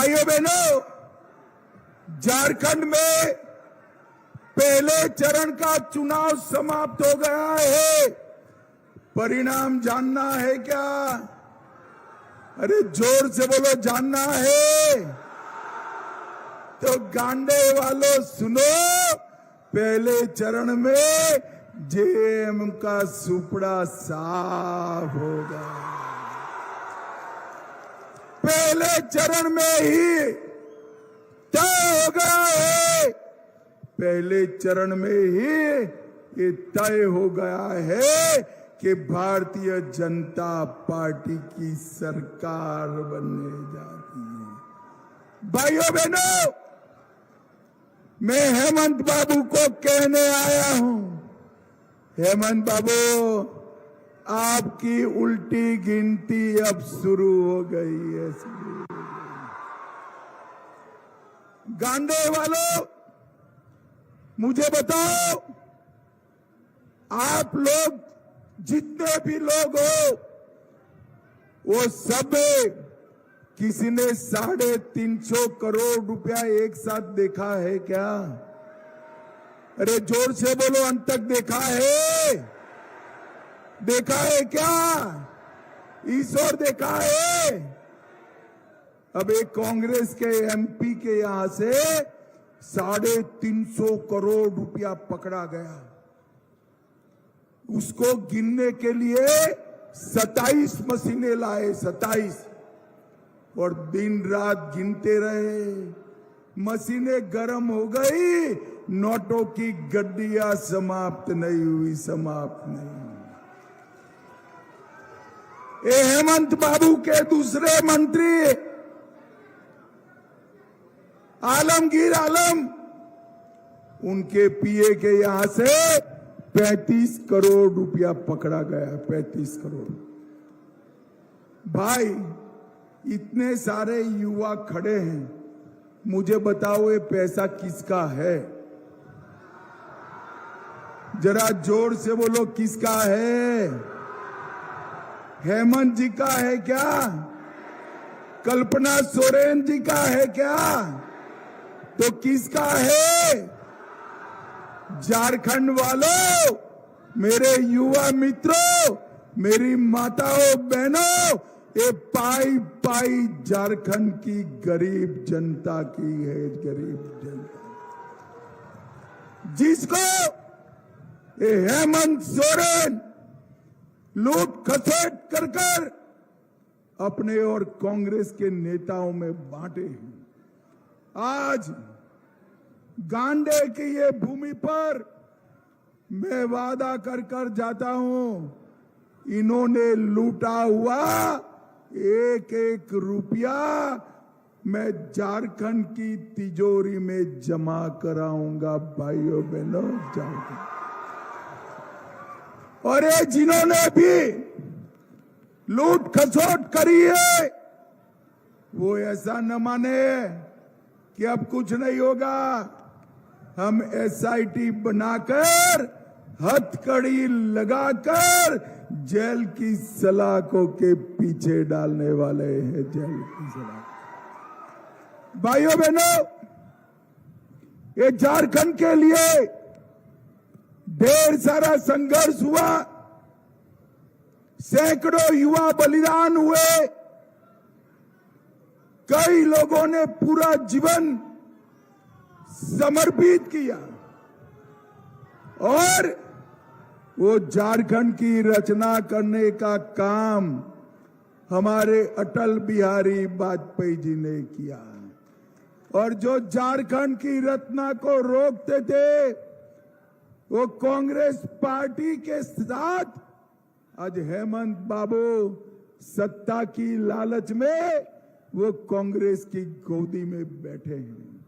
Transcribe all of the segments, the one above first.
भाइयों बहनों, झारखंड में पहले चरण का चुनाव समाप्त हो गया है। परिणाम जानना है क्या? अरे जोर से बोलो, जानना है तो गांडे वालों सुनो। पहले चरण में जेएम का सुपड़ा साफ होगा। पहले चरण में ही तय हो गया है। पहले चरण में ही ये तय हो गया है कि भारतीय जनता पार्टी की सरकार बनने जाती है। भाइयों बहनों, मैं हेमंत बाबू को कहने आया हूं, हेमंत बाबू, आपकी उल्टी गिनती अब शुरू हो गई है। गांडे वालों, मुझे बताओ, आप लोग जितने भी लोग हो, वो सब किसी ने 350 करोड़ रुपया एक साथ देखा है क्या? अरे जोर से बोलो, अंत तक देखा है? देखा है क्या? इस ओर देखा है? अब एक कांग्रेस के एमपी के यहां से 350 करोड़ रुपया पकड़ा गया। उसको गिनने के लिए 27 मशीनें लाए, 27, और दिन रात गिनते रहे। मशीनें गर्म हो गई, नोटों की गड्डियां समाप्त नहीं हुई, समाप्त नहीं। हेमंत बाबू के दूसरे मंत्री आलमगीर आलम, उनके पीए के यहां से 35 करोड़ रुपया पकड़ा गया। 35 करोड़। भाई, इतने सारे युवा खड़े हैं, मुझे बताओ ये पैसा किसका है? जरा जोर से बोलो, किसका है? हेमंत जी का है क्या? कल्पना सोरेन जी का है क्या? तो किसका है? झारखंड वालों, मेरे युवा मित्रों, मेरी माताओं बहनों, ये पाई पाई झारखंड की गरीब जनता की है। गरीब जनता जिसको ये हेमंत सोरेन लूट खसोट कर कर अपने और कांग्रेस के नेताओं में बांटे हैं। आज गांडे की ये भूमि पर मैं वादा कर कर जाता हूं, इन्होंने लूटा हुआ एक एक रुपया मैं झारखंड की तिजोरी में जमा कराऊंगा। भाइयों बहनों, झारखंड। और ये जिन्होंने भी लूट खसोट करी है, वो ऐसा न माने कि अब कुछ नहीं होगा। हम एसआईटी बनाकर, हथकड़ी लगाकर जेल की सलाखों के पीछे डालने वाले हैं। जेल की सलाख। भाइयों बहनों, ये झारखंड के लिए ढेर सारा संघर्ष हुआ, सैकड़ों युवा बलिदान हुए, कई लोगों ने पूरा जीवन समर्पित किया, और वो झारखंड की रचना करने का काम हमारे अटल बिहारी वाजपेयी जी ने किया। और जो झारखंड की रचना को रोकते थे, वो कांग्रेस पार्टी के साथ आज हेमंत बाबू सत्ता की लालच में वो कांग्रेस की गोदी में बैठे हैं।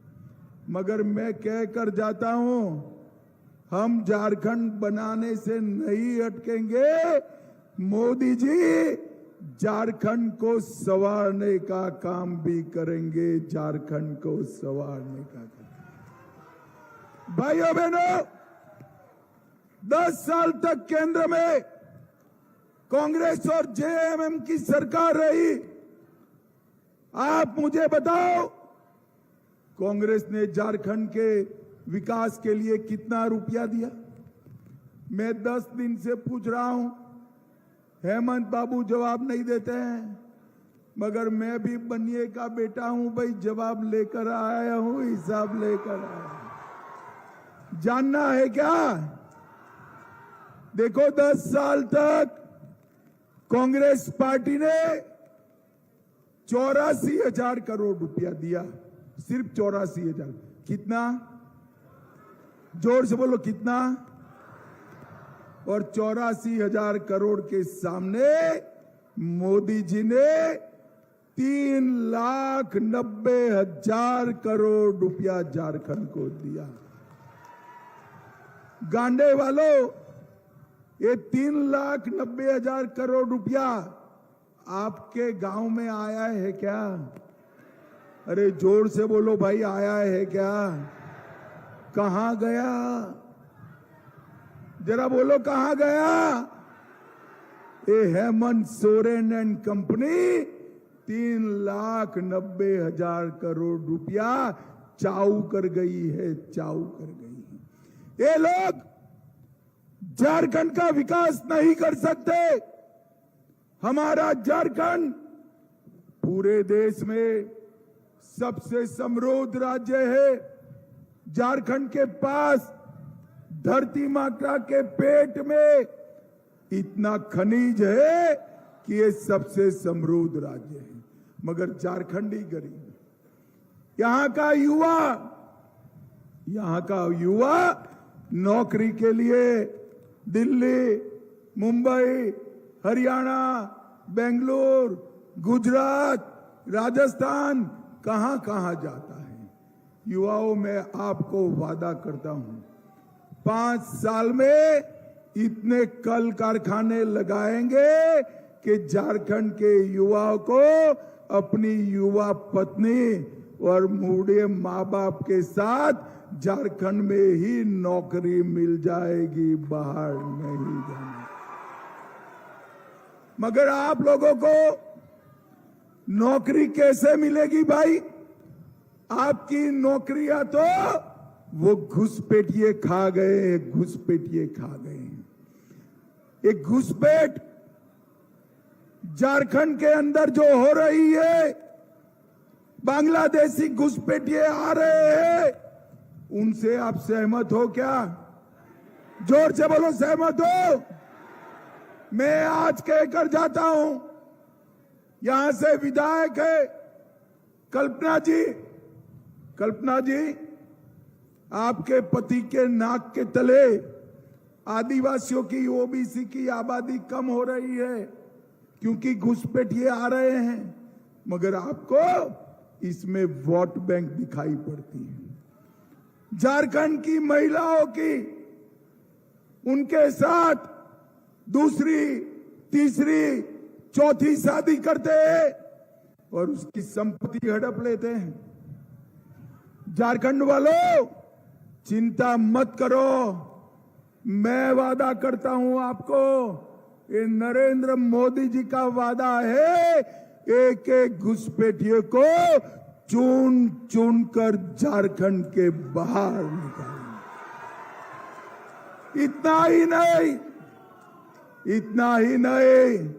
मगर मैं कह कर जाता हूं, हम झारखंड बनाने से नहीं अटकेंगे। मोदी जी झारखंड को संवारने का काम भी करेंगे, झारखंड को संवारने का काम। भाइयों बहनों, 10 साल तक केंद्र में कांग्रेस और जेएमएम की सरकार रही। आप मुझे बताओ, कांग्रेस ने झारखंड के विकास के लिए कितना रुपया दिया? मैं 10 दिन से पूछ रहा हूं, हेमंत बाबू जवाब नहीं देते हैं, मगर मैं भी बनिए का बेटा हूं भाई, जवाब लेकर आया हूं, हिसाब लेकर आया। जानना है क्या? देखो 10 साल तक कांग्रेस पार्टी ने 84,000 करोड़ रुपया दिया, सिर्फ 84,000। कितना? जोर से बोलो, कितना? और 84,000 करोड़ के सामने मोदी जी ने 3,90,000 करोड़ रुपया झारखंड को दिया। गांडे वालों, ये 3,90,000 करोड़ रुपया आपके गांव में आया है क्या? अरे जोर से बोलो भाई, आया है क्या? कहां गया? जरा बोलो, कहां गया? ये हेमंत सोरेन एंड कंपनी 3,90,000 करोड़ रुपया चाऊ कर गई है, चाऊ कर गई है। ये लोग झारखंड का विकास नहीं कर सकते। हमारा झारखंड पूरे देश में सबसे समृद्ध राज्य है। झारखंड के पास धरती माता के पेट में इतना खनिज है कि ये सबसे समृद्ध राज्य है, मगर झारखंडी गरीब। यहां का युवा नौकरी के लिए दिल्ली, मुंबई, हरियाणा, बेंगलुरु, गुजरात, राजस्थान, कहां कहां जाता है। युवाओं में आपको वादा करता हूं, 5 साल में इतने कल कारखाने लगाएंगे कि झारखंड के युवाओं को अपनी युवा पत्नी और बूढ़े माँ बाप के साथ झारखंड में ही नौकरी मिल जाएगी, बाहर नहीं जाना। मगर आप लोगों को नौकरी कैसे मिलेगी भाई? आपकी नौकरियां तो वो घुसपैठिए खा गए, घुसपैठिए खा गए। एक घुसपैठ झारखंड के अंदर जो हो रही है, बांग्लादेशी घुसपैठिए आ रहे हैं, उनसे आप सहमत हो क्या? जोर से बोलो, सहमत हो? मैं आज कहकर जाता हूं, यहां से विधायक है कल्पना जी। कल्पना जी, आपके पति के नाक के तले आदिवासियों की, ओबीसी की आबादी कम हो रही है क्योंकि घुसपैठिए आ रहे हैं, मगर आपको इसमें वोट बैंक दिखाई पड़ती है। झारखंड की महिलाओं की, उनके साथ दूसरी, तीसरी, चौथी शादी करते हैं और उसकी संपत्ति हड़प लेते हैं। झारखंड वालों, चिंता मत करो, मैं वादा करता हूं आपको, ये नरेंद्र मोदी जी का वादा है, एक एक घुसपैठिए को चुन चुन कर झारखंड के बाहर निकालेंगे। इतना ही नहीं,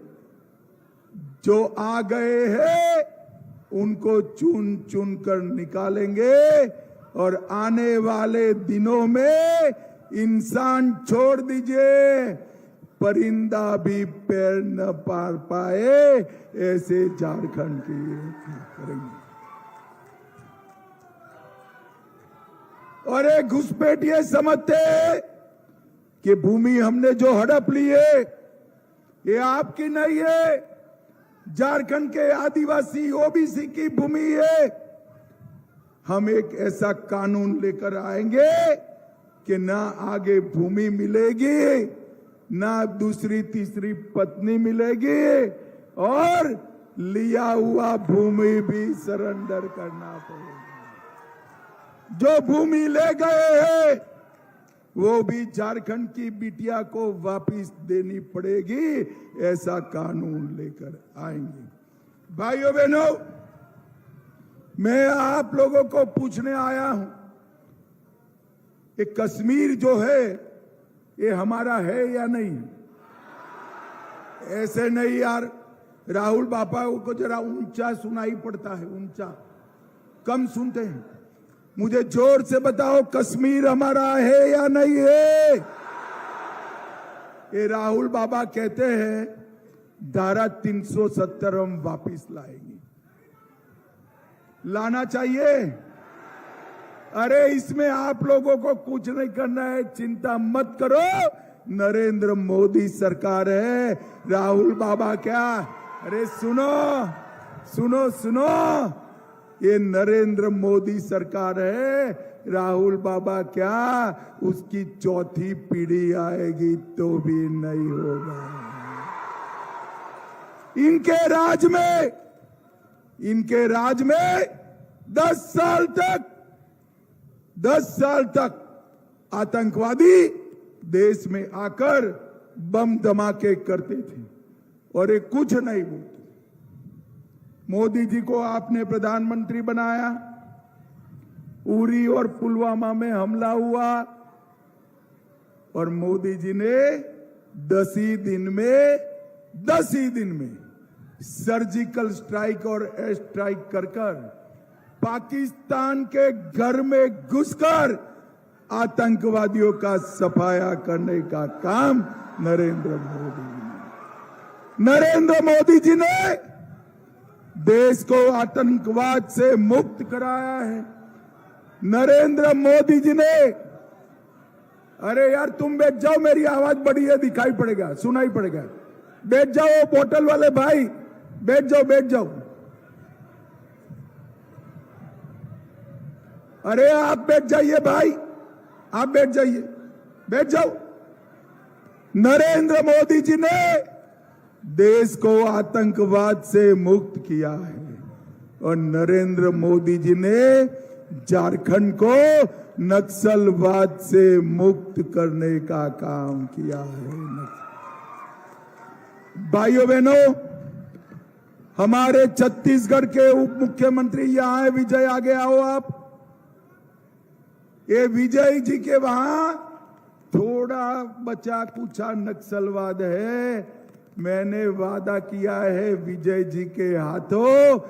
जो आ गए हैं उनको चुन चुन कर निकालेंगे और आने वाले दिनों में इंसान छोड़ दीजिए, परिंदा भी पैर न पार पाए, ऐसे झारखंड की करेंगे। और एक घुसपैठिए समझते कि भूमि हमने जो हड़प ली है ये आपकी नहीं है, झारखंड के आदिवासी, ओबीसी की भूमि है। हम एक ऐसा कानून लेकर आएंगे कि ना आगे भूमि मिलेगी, ना दूसरी तीसरी पत्नी मिलेगी, और लिया हुआ भूमि भी सरेंडर करना पड़ेगा। जो भूमि ले गए हैं वो भी झारखंड की बिटिया को वापस देनी पड़ेगी, ऐसा कानून लेकर आएंगे। भाइयों बहनों, मैं आप लोगों को पूछने आया हूं कि कश्मीर जो है ये हमारा है या नहीं। ऐसे नहीं यार, राहुल बापा को जरा ऊंचा सुनाई पड़ता है, ऊंचा कम सुनते हैं। मुझे जोर से बताओ, कश्मीर हमारा है या नहीं है। ये राहुल बाबा कहते हैं धारा 370 हम वापिस लाएंगे। लाना चाहिए। अरे इसमें आप लोगों को कुछ नहीं करना है, चिंता मत करो। नरेंद्र मोदी सरकार है, राहुल बाबा क्या। अरे सुनो सुनो सुनो, ये नरेंद्र मोदी सरकार है, राहुल बाबा क्या, उसकी चौथी पीढ़ी आएगी तो भी नहीं होगा। इनके राज में 10 साल तक आतंकवादी देश में आकर बम धमाके करते थे और ये कुछ नहीं बोलते। मोदी जी को आपने प्रधानमंत्री बनाया, उरी और पुलवामा में हमला हुआ और मोदी जी ने 10 ही दिन में सर्जिकल स्ट्राइक और एयर स्ट्राइक कर पाकिस्तान के घर में घुसकर आतंकवादियों का सफाया करने का काम नरेंद्र मोदी जी ने देश को आतंकवाद से मुक्त कराया है। नरेंद्र मोदी जी ने, अरे यार तुम बैठ जाओ, मेरी आवाज बड़ी है, दिखाई पड़ेगा, सुनाई पड़ेगा। बैठ जाओ बोतल वाले भाई, बैठ जाओ। अरे आप बैठ जाइए भाई, आप बैठ जाओ। नरेंद्र मोदी जी ने देश को आतंकवाद से मुक्त किया है और नरेंद्र मोदी जी ने झारखंड को नक्सलवाद से मुक्त करने का काम किया है। भाइयों बहनों, हमारे छत्तीसगढ़ के उप मुख्यमंत्री यहां है, विजय आगे आओ आप। ये विजय जी के वहां थोड़ा बचा कुचा नक्सलवाद है। मैंने वादा किया है विजय जी के हाथों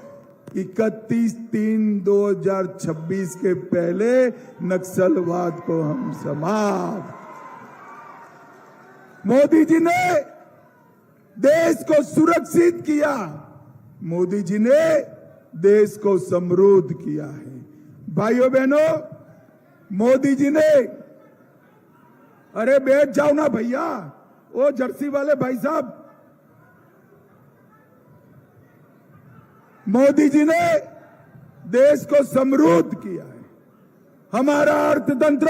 31/3/2026 के पहले नक्सलवाद को हम समाप्त। मोदी जी ने देश को सुरक्षित किया, मोदी जी ने देश को समृद्ध किया है। भाइयों बहनों, मोदी जी ने, अरे बैठ जाओ ना भैया, वो जर्सी वाले भाई साहब, मोदी जी ने देश को समृद्ध किया है। हमारा अर्थतंत्र,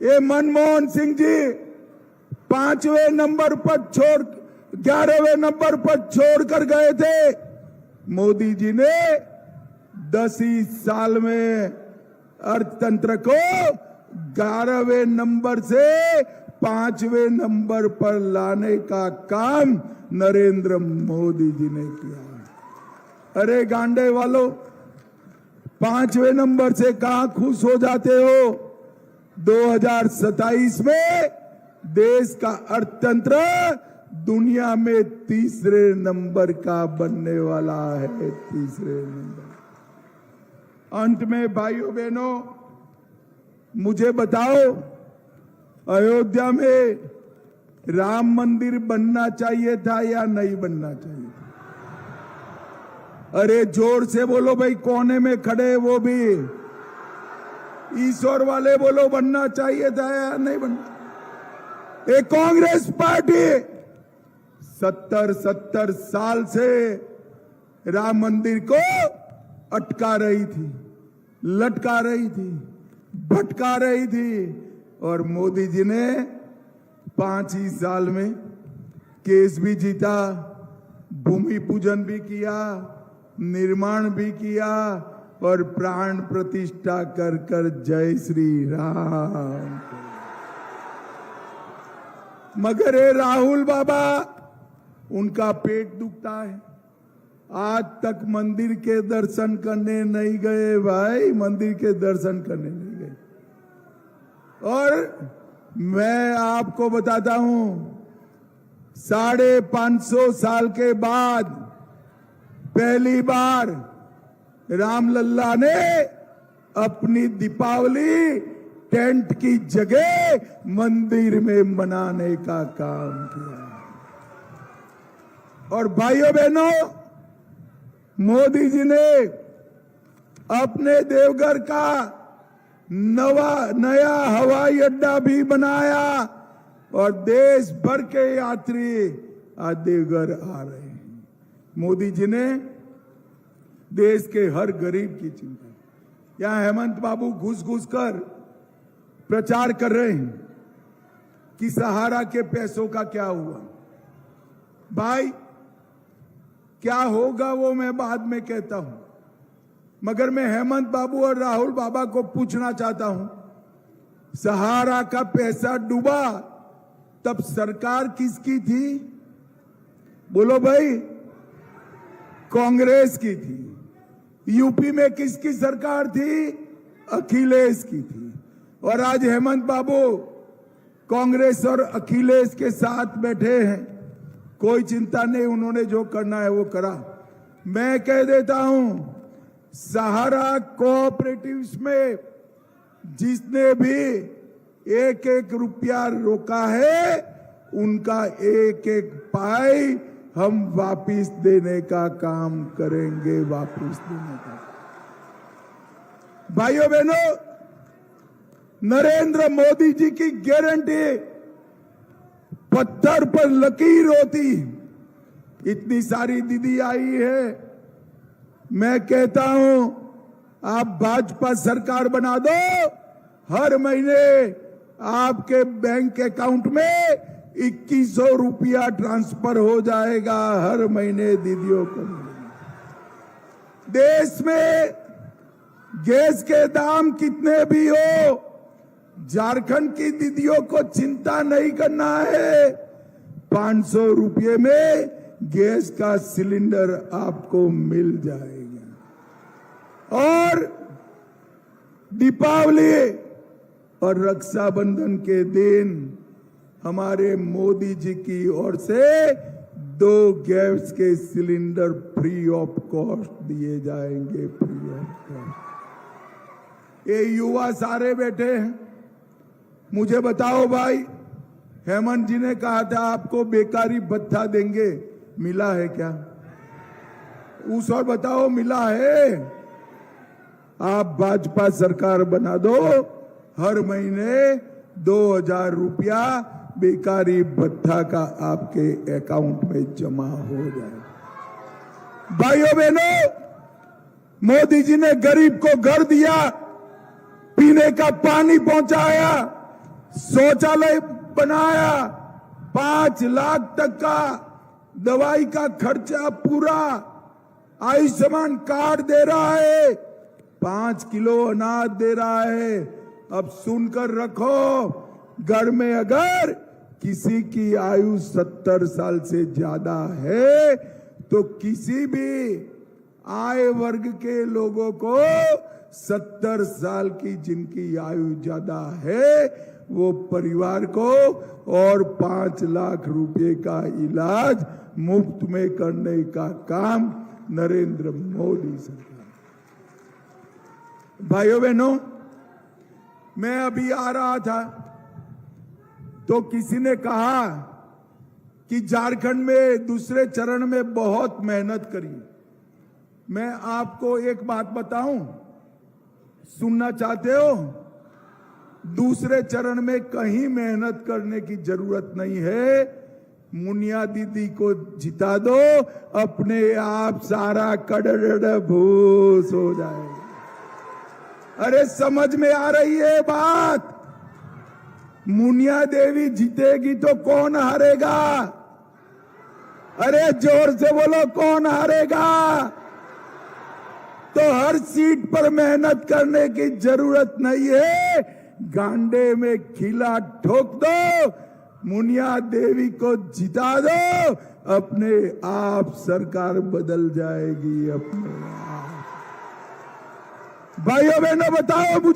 ये मनमोहन सिंह जी 5वें नंबर पर 11वें नंबर पर छोड़कर गए थे। मोदी जी ने 10 ही साल में अर्थतंत्र को 11वें नंबर से 5वें नंबर पर लाने का काम नरेंद्र मोदी जी ने किया। अरे गांडे वालों, 5वें नंबर से कहां खुश हो जाते हो। 2027 में देश का अर्थतंत्र दुनिया में 3रे नंबर का बनने वाला है, 3रे नंबर। अंत में भाइयों बहनों, मुझे बताओ, अयोध्या में राम मंदिर बनना चाहिए था या नहीं बनना चाहिए था? अरे जोर से बोलो भाई, कोने में खड़े वो भी ईश्वर वाले बोलो, बनना चाहिए था या नहीं बनना? एक कांग्रेस पार्टी 70 साल से राम मंदिर को अटका रही थी, लटका रही थी, भटका रही थी और मोदी जी ने 5 ही साल में केस भी जीता, भूमि पूजन भी किया, निर्माण भी किया और प्राण प्रतिष्ठा कर कर जय श्री राम। मगर ये राहुल बाबा, उनका पेट दुखता है, आज तक मंदिर के दर्शन करने नहीं गए भाई, मंदिर के दर्शन करने नहीं गए। और मैं आपको बताता हूं, 550 साल के बाद पहली बार रामलल्ला ने अपनी दीपावली टेंट की जगह मंदिर में मनाने का काम किया। और भाइयों बहनों, मोदी जी ने अपने देवघर का नया हवाई अड्डा भी बनाया और देश भर के यात्री आज देवघर आ रहे हैं। मोदी जी ने देश के हर गरीब की चिंता। यहां हेमंत बाबू घुस घुस कर प्रचार कर रहे हैं कि सहारा के पैसों का क्या हुआ। भाई, क्या होगा वो मैं बाद में कहता हूं, मगर मैं हेमंत बाबू और राहुल बाबा को पूछना चाहता हूं, सहारा का पैसा डूबा तब सरकार किसकी थी? बोलो भाई। कांग्रेस की थी। यूपी में किसकी सरकार थी? अखिलेश की थी। और आज हेमंत बाबू कांग्रेस और अखिलेश के साथ बैठे हैं। कोई चिंता नहीं, उन्होंने जो करना है वो करा। मैं कह देता हूं, सहारा कोऑपरेटिव्स में जिसने भी एक एक रुपया रोका है, उनका एक एक पाई हम वापिस देने का काम करेंगे, वापिस देने का। भाइयों बहनों, नरेंद्र मोदी जी की गारंटी पत्थर पर लकीर होती। इतनी सारी दीदी आई है, मैं कहता हूं आप भाजपा सरकार बना दो, हर महीने आपके बैंक अकाउंट में 2100 रुपया ट्रांसफर हो जाएगा, हर महीने दीदियों को। देश में गैस के दाम कितने भी हो, झारखंड की दीदियों को चिंता नहीं करना है। 500 रुपये में गैस का सिलेंडर आपको मिल जाएगा। और दीपावली और रक्षाबंधन के दिन हमारे मोदी जी की ओर से 2 गैस के सिलेंडर फ्री ऑफ कॉस्ट दिए जाएंगे, फ्री ऑफ कॉस्ट। ये युवा सारे बैठे हैं, मुझे बताओ भाई, हेमंत जी ने कहा था आपको बेकारी भत्ता देंगे, मिला है क्या? उस और बताओ, मिला है? आप भाजपा सरकार बना दो, हर महीने 2000 रुपया बेकारी भत्ता का आपके अकाउंट में जमा हो जाए। भाइयों बहनों, मोदी जी ने गरीब को घर दिया, पीने का पानी पहुंचाया, शौचालय बनाया, 5 लाख तक का दवाई का खर्चा पूरा, आयुष्मान कार्ड दे रहा है, 5 किलो अनाज दे रहा है। अब सुनकर रखो, घर में अगर किसी की आयु 70 साल से ज्यादा है तो किसी भी आय वर्ग के लोगों को 70 साल की जिनकी आयु ज्यादा है वो परिवार को और 5 लाख रुपए का इलाज मुफ्त में करने का काम नरेंद्र मोदी सरकार। भाइयों बहनों, मैं अभी आ रहा था तो किसी ने कहा कि झारखंड में दूसरे चरण में बहुत मेहनत करी। मैं आपको एक बात बताऊं, सुनना चाहते हो? दूसरे चरण में कहीं मेहनत करने की जरूरत नहीं है। मुनिया दीदी को जिता दो, अपने आप सारा कड़ड़ भूस हो जाएगा। अरे समझ में आ रही है बात? मुनिया देवी जीतेगी तो कौन हारेगा? अरे जोर से बोलो, कौन हारेगा? तो हर सीट पर मेहनत करने की जरूरत नहीं है, गांडे में खिला ठोक दो, मुनिया देवी को जिता दो, अपने आप सरकार बदल जाएगी। अपने आप भाइयों बहनों बताओ मुझे।